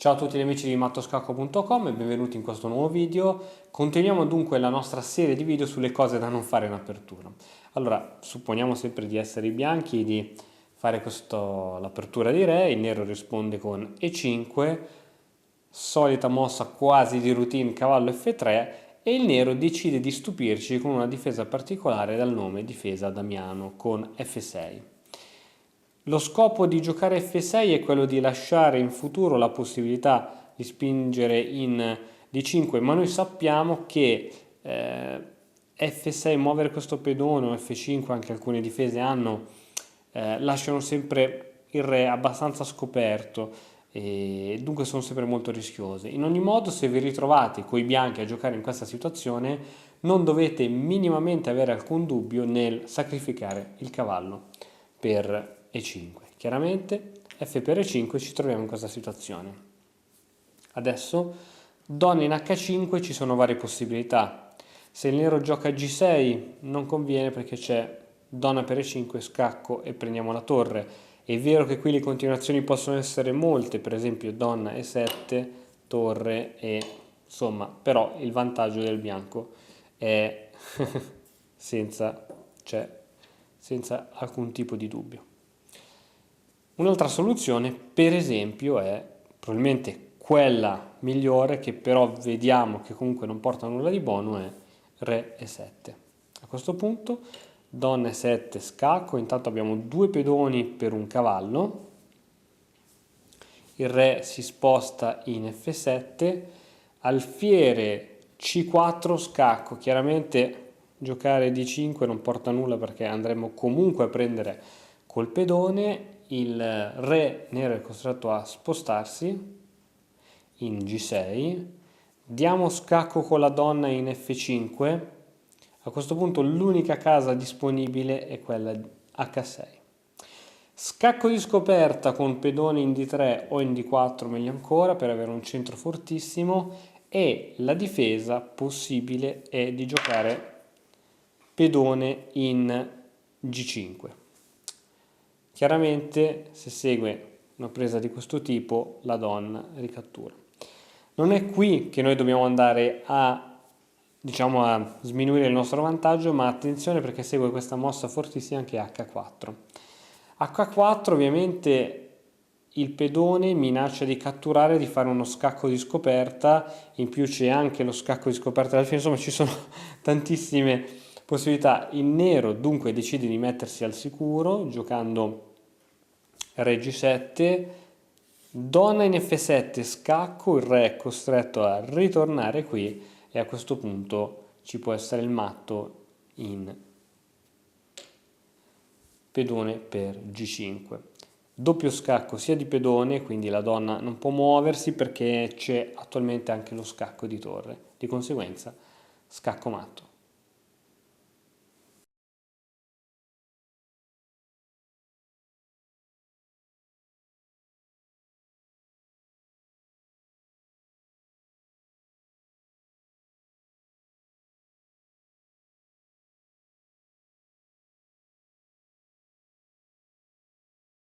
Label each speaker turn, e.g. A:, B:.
A: Ciao a tutti gli amici di mattoscacco.com e benvenuti in questo nuovo video. Continuiamo dunque la nostra serie di video sulle cose da non fare in apertura. Allora, supponiamo sempre di essere i bianchi e di fare l'apertura di re, il nero risponde con E5, solita mossa quasi di routine cavallo F3 e il nero decide di stupirci con una difesa particolare dal nome difesa Damiano con F6. Lo scopo di giocare F6 è quello di lasciare in futuro la possibilità di spingere in D5, ma noi sappiamo che F6, muovere questo pedone o F5, anche alcune difese lasciano sempre il re abbastanza scoperto e dunque sono sempre molto rischiose. In ogni modo, se vi ritrovate coi bianchi a giocare in questa situazione, non dovete minimamente avere alcun dubbio nel sacrificare il cavallo per E5. Chiaramente F per E5 ci troviamo in questa situazione. Adesso donna in H5 ci sono varie possibilità. Se il nero gioca G6 non conviene perché c'è donna per E5, scacco e prendiamo la torre. È vero che qui le continuazioni possono essere molte, per esempio donna E7, torre e insomma, però il vantaggio del bianco è senza alcun tipo di dubbio. Un'altra soluzione, per esempio, è probabilmente quella migliore, che però vediamo che comunque non porta nulla di buono, è re e7. A questo punto, donna e7, scacco, intanto abbiamo due pedoni per un cavallo, il re si sposta in f7, alfiere c4, scacco, chiaramente giocare d5 non porta nulla perché andremo comunque a prendere col pedone, il re nero è costretto a spostarsi in G6, diamo scacco con la donna in F5, a questo punto l'unica casa disponibile è quella H6. Scacco di scoperta con pedone in D3 o in D4 meglio ancora per avere un centro fortissimo, e la difesa possibile è di giocare pedone in G5. Chiaramente se segue una presa di questo tipo la donna ricattura. Non è qui che noi dobbiamo andare a sminuire il nostro vantaggio, ma attenzione perché segue questa mossa fortissima che è H4. H4 ovviamente il pedone minaccia di catturare, di fare uno scacco di scoperta, in più c'è anche lo scacco di scoperta alla fine, insomma ci sono tantissime possibilità. Il nero dunque decide di mettersi al sicuro giocando re G7, donna in F7, scacco, il re è costretto a ritornare qui e a questo punto ci può essere il matto in pedone per G5. Doppio scacco sia di pedone, quindi la donna non può muoversi perché c'è attualmente anche lo scacco di torre, di conseguenza scacco matto.